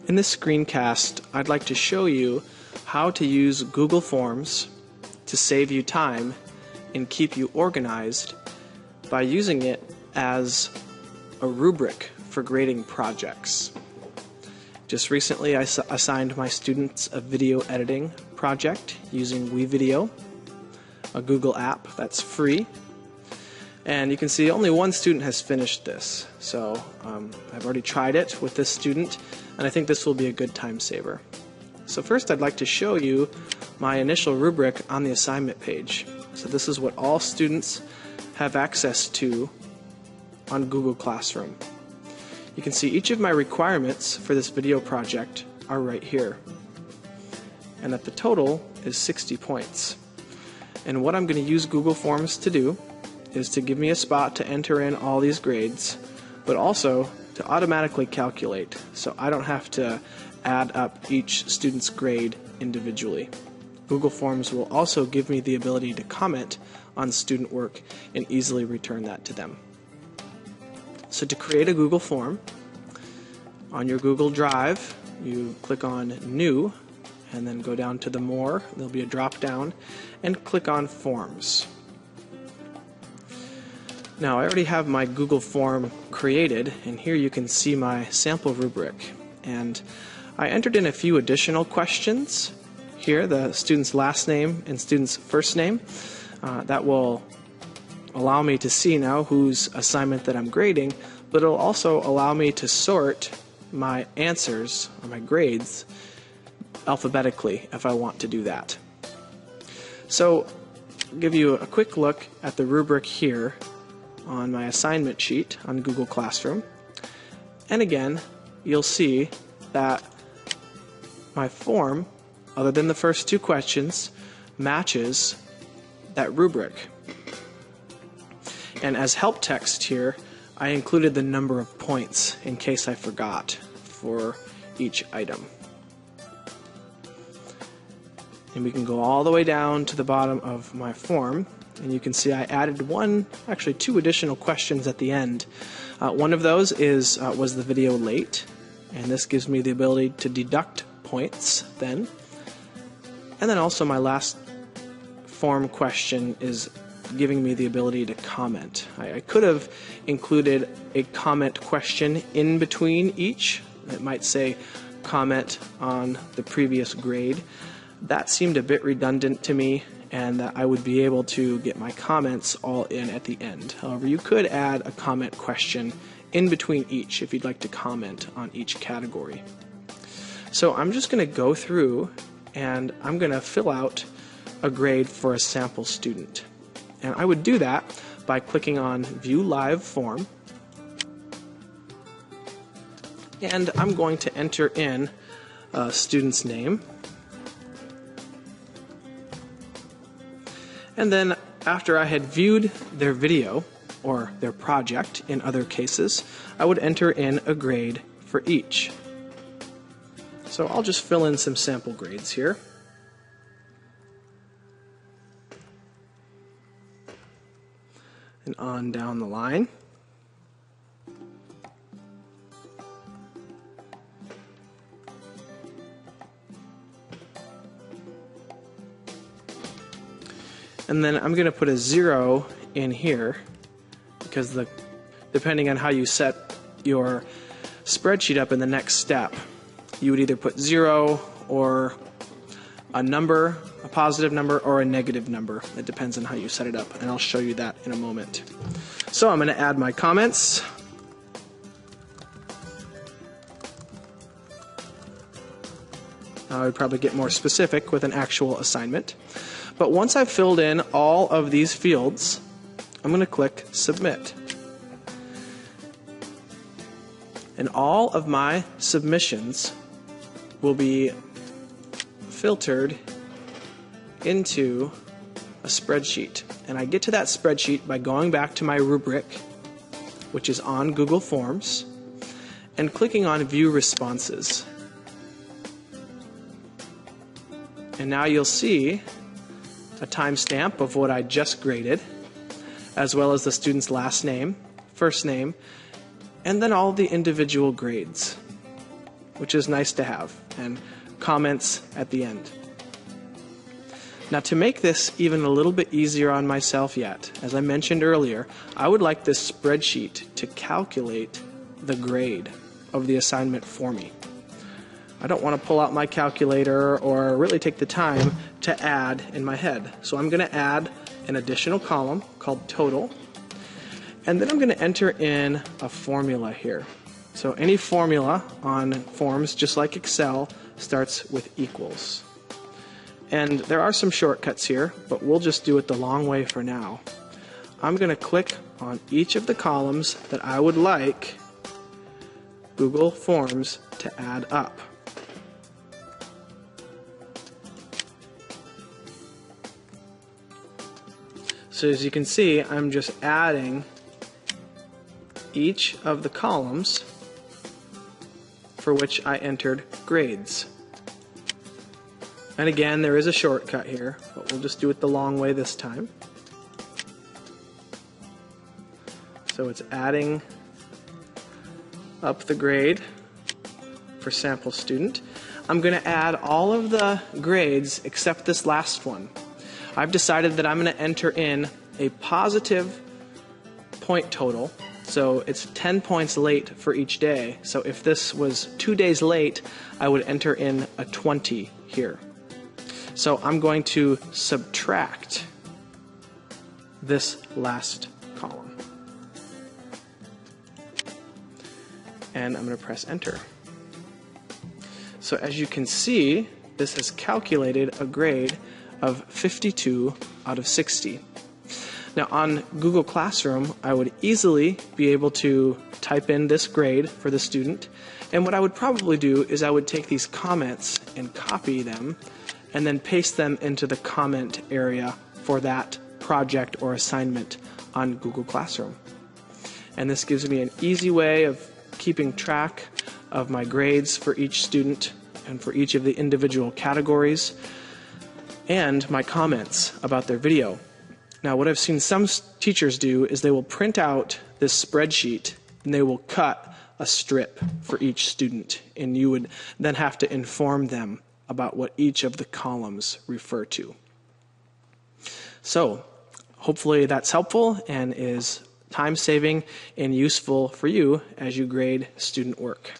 In this screencast, I'd like to show you how to use Google Forms to save you time and keep you organized by using it as a rubric for grading projects. Just recently I assigned my students a video editing project using WeVideo, a Google app that's free. And you can see only one student has finished this. So I've already tried it with this student, and I think this will be a good time saver. So first I'd like to show you my initial rubric on the assignment page. So this is what all students have access to on Google Classroom. You can see each of my requirements for this video project are right here. And that the total is 60 points. And what I'm going to use Google Forms to do is to give me a spot to enter in all these grades, but also to automatically calculate, so I don't have to add up each student's grade individually. Google Forms will also give me the ability to comment on student work and easily return that to them. So to create a Google Form, on your Google Drive, you click on New, and then go down to the More. There'll be a drop down, and click on Forms. Now I already have my Google form created, and here you can see my sample rubric. And I entered in a few additional questions here, the student's last name and student's first name. That will allow me to see now whose assignment that I'm grading, but it'll also allow me to sort my answers or my grades alphabetically if I want to do that. So I'll give you a quick look at the rubric here on my assignment sheet on Google Classroom. And again, you'll see that my form, other than the first two questions, matches that rubric. And as help text here, I included the number of points in case I forgot for each item. And we can go all the way down to the bottom of my form, and you can see I added two additional questions at the end. One of those is, was the video late? And this gives me the ability to deduct points then. And then also my last form question is giving me the ability to comment. I could have included a comment question in between each. It might say comment on the previous grade. That seemed a bit redundant to me, and that I would be able to get my comments all in at the end. However, you could add a comment question in between each if you'd like to comment on each category. So I'm just going to go through and I'm going to fill out a grade for a sample student. And I would do that by clicking on View Live Form. And I'm going to enter in a student's name. And then after I had viewed their video, or their project in other cases, I would enter in a grade for each. So I'll just fill in some sample grades here. And on down the line. And then I'm going to put a 0 in here because depending on how you set your spreadsheet up in the next step, you would either put 0 or a number, a positive number, or a negative number. It depends on how you set it up, and I'll show you that in a moment. So I'm going to add my comments. I would probably get more specific with an actual assignment. But once I've filled in all of these fields, I'm going to click Submit. And all of my submissions will be filtered into a spreadsheet. And I get to that spreadsheet by going back to my rubric, which is on Google Forms, and clicking on View Responses. And now you'll see a timestamp of what I just graded, as well as the student's last name, first name, and then all the individual grades. which is nice to have, and comments at the end. Now, to make this even a little bit easier on myself yet, as I mentioned earlier, I would like this spreadsheet to calculate the grade of the assignment for me. I don't want to pull out my calculator or really take the time to add in my head. So I'm going to add an additional column called total, and then I'm going to enter in a formula here. So any formula on forms, just like Excel, starts with equals. And there are some shortcuts here, but we'll just do it the long way for now. I'm going to click on each of the columns that I would like Google Forms to add up. So as you can see, I'm just adding each of the columns for which I entered grades. And again, there is a shortcut here, but we'll just do it the long way this time. So it's adding up the grade for sample student. I'm going to add all of the grades except this last one. I've decided that I'm going to enter in a positive point total. So it's 10 points late for each day. So if this was 2 days late, I would enter in a 20 here. So I'm going to subtract this last column. And I'm going to press enter. So as you can see, this has calculated a grade of 52 out of 60. Now on Google Classroom, I would easily be able to type in this grade for the student, and what I would probably do is I would take these comments and copy them and then paste them into the comment area for that project or assignment on Google Classroom. And this gives me an easy way of keeping track of my grades for each student and for each of the individual categories, and my comments about their video. Now, what I've seen some teachers do is they will print out this spreadsheet and they will cut a strip for each student, and you would then have to inform them about what each of the columns refer to. So, hopefully that's helpful and is time-saving and useful for you as you grade student work.